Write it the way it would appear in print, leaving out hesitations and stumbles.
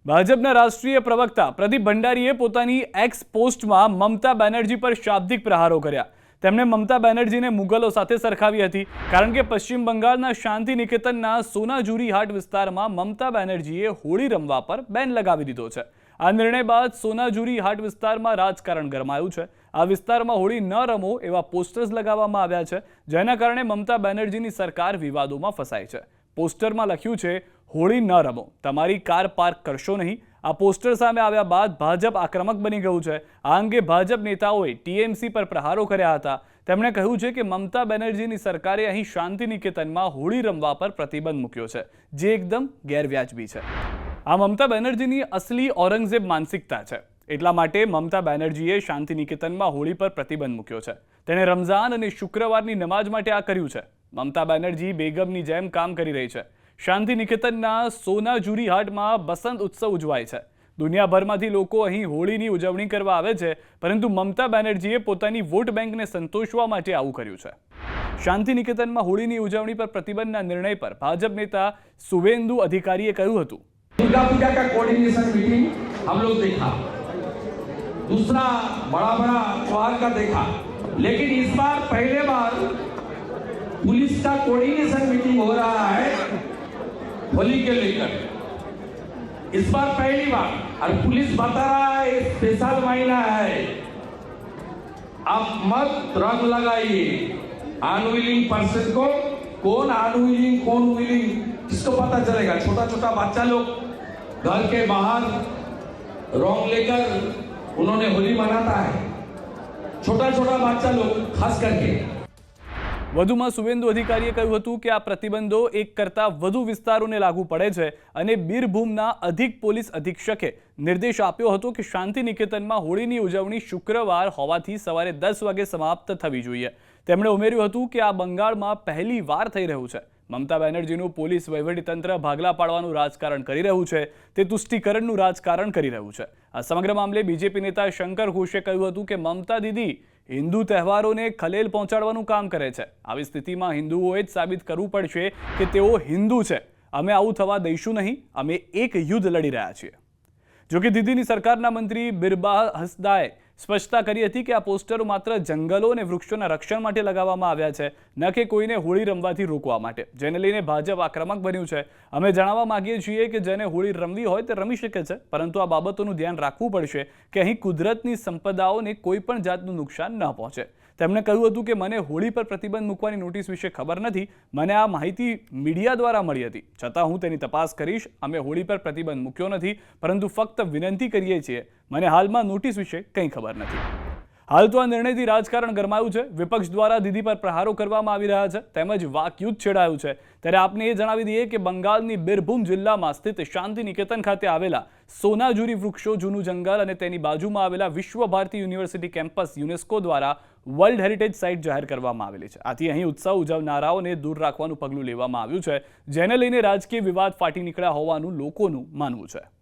ભાજપના રાષ્ટ્રીય પ્રવક્તા પ્રદીપ ભંડારીએ પોતાની એક્સ પોસ્ટમાં મમતા બેનર્જી પર શાબ્દિક પ્રહારો કર્યા। તેમણે મમતા બેનર્જીને મુગલો સાથે સરખાવી હતી, કારણ કે પશ્ચિમ બંગાળના શાંતિ નિકેતનના સોનાઝુરી હાટ વિસ્તારમાં મમતા બેનર્જીએ હોળી રમવા પર બેન લગાવી દીધો છે। આ નિર્ણય બાદ સોનાઝુરી હાટ વિસ્તારમાં રાજકારણ ગરમાયું છે। આ વિસ્તારમાં હોળી ન રમો એવા પોસ્ટર્સ લગાવવામાં આવ્યા છે, જેના કારણે મમતા બેનર્જીની સરકાર વિવાદોમાં ફસાઈ છે। પોસ્ટરમાં લખ્યું છે, હોળી ન રમો, તમારી કાર પાર્ક કરશો નહીં। આ પોસ્ટર સામે આવ્યા બાદ ભાજપ આક્રમક બની ગયું છે। આ અંગે ભાજપ નેતાઓએ ટીએમસી પર પ્રહારો કર્યા હતા। તેમણે કહ્યું છે કે મમતા બેનર્જીની સરકારે અહીં શાંતિ નિકેતનમાં હોળી રમવા પર પ્રતિબંધ મૂક્યો છે, જે એકદમ ગેરવ્યાજબી છે। આ મમતા બેનર્જીની અસલી ઔરંગઝેબ માનસિકતા છે। એટલા માટે મમતા બેનર્જીએ શાંતિ નિકેતનમાં હોળી પર પ્રતિબંધ મૂક્યો છે। તેણે રમઝાન અને શુક્રવારની નમાઝ માટે આ કર્યું છે। મમતા બેનર્જી બેગમની જેમ કામ કરી રહી છે। શાંતિ નિકેતનના સોનાઝુરી હાટમાં બસંત ઉત્સવ ઉજવાય છે। દુનિયાભરમાંથી લોકો અહીં હોળીની ઉજવણી કરવા આવે છે, પરંતુ મમતા બેનર્જીએ પોતાની વોટ બેંકને સંતોષવા માટે આવું કર્યું છે। શાંતિ નિકેતનમાં હોળીની ઉજવણી પર પ્રતિબંધના નિર્ણય પર ભાજપ નેતા સુવેન્દુ અધિકારીએ કહ્યું હતું, दुर्गा पूजा का कोऑर्डिनेशन मीटिंग हम लोग देखा, दूसरा बड़ा बड़ा त्योहार का देखा, लेकिन इस बार पहले बार पुलिस का कोऑर्डिनेशन मीटिंग हो रहा है होली के लेकर। इस बार पहली बार और पुलिस बता रहा है स्पेशल महीना है, आप मत रंग लगाइए। अनविलिंग पर्सन को कौन अनविलिंग कौन विलिंग किसको पता चलेगा? छोटा छोटा बच्चा लोग घर के बाहर रंग लेकर उन्होंने होली मनाता है, छोटा छोटा बच्चा लोग खास करके। વધુમાં સુવેન્દુ અધિકારીએ કહ્યું હતું કે આ પ્રતિબંધો એક કરતાં વધુ વિસ્તારોને લાગુ પડે છે અને બીરભૂમના અધિક પોલીસ અધિક્ષકે નિર્દેશ આપ્યો હતો કે શાંતિ નિકેતનમાં હોળીની ઉજવણી શુક્રવાર હોવાથી સવારે 10 વાગે સમાપ્ત થવી જોઈએ। તેમણે ઉમેર્યું હતું કે આ બંગાળમાં પહેલી વાર થઈ રહ્યું છે। મમતા બેનર્જીનું પોલીસ વહીવટીતંત્ર ભાગલા પાડવાનું રાજકારણ કરી રહ્યું છે, તે તુષ્ટિકરણનું રાજકારણ કરી રહ્યું છે। આ સમગ્ર મામલે બીજેપી નેતા શંકર ઘોષે કહ્યું હતું કે મમતા દીદી હિન્દુ તહેવારોને ખલેલ પહોંચાડવાનું કામ કરે છે। આવી સ્થિતિમાં હિન્દુઓએ જ સાબિત કરવું પડશે કે તેઓ હિન્દુ છે। અમે આવું થવા દઈશું નહીં। અમે એક યુદ્ધ લડી રહ્યા છીએ। જોકે દીદીની સરકારના મંત્રી બિરબા હસદાએ સ્પષ્ટતા કરી હતી કે આ પોસ્ટરો માત્ર જંગલો અને વૃક્ષોના રક્ષણ માટે લગાવવામાં આવ્યા છે, ન કે કોઈને હોળી રમવાથી રોકવા માટે, જેને લઈને ભાજપ આક્રમક બન્યું છે। અમે જણાવવા માંગીએ છીએ કે જેને હોળી રમવી હોય તે રમી શકે છે, પરંતુ આ બાબતોનું ધ્યાન રાખવું પડશે કે અહીં કુદરતની સંપદાઓને કોઈ પણ જાતનું નુકસાન ન પહોંચે। તેમણે કહ્યું હતું કે મને હોળી પર પ્રતિબંધ મૂકવાની નોટિસ વિશે ખબર નથી। મને આ માહિતી મીડિયા દ્વારા મળી હતી, છતાં હું તેની તપાસ કરીશ। અમે હોળી પર પ્રતિબંધ મૂક્યો નથી, પરંતુ ફક્ત વિનંતી કરીએ છીએ। મને હાલમાં નોટિસ વિશે કંઈ ખબર નથી। હાલ તો આ નિર્ણયથી રાજકારણ ગરમાયું છે। વિપક્ષ દ્વારા દીદી પર પ્રહારો કરવામાં આવી રહ્યા છે, તેમજ વાકયુદ્ધ છેડાયું છે। ત્યારે આપને એ જણાવી દઈએ કે બંગાળની બીરભૂમ જિલ્લામાં સ્થિત શાંતિ નિકેતન ખાતે આવેલા સોનાઝુરી વૃક્ષો, જૂનું જંગલ અને તેની બાજુમાં આવેલા વિશ્વ ભારતી યુનિવર્સિટી કેમ્પસ યુનેસ્કો દ્વારા વર્લ્ડ હેરિટેજ સાઇટ જાહેર કરવામાં આવેલી છે। આથી અહીં ઉત્સવ ઉજવનારાઓને દૂર રાખવાનું પગલું લેવામાં આવ્યું છે, જેને લઈને રાજકીય વિવાદ ફાટી નીકળ્યા હોવાનું લોકોનું માનવું છે।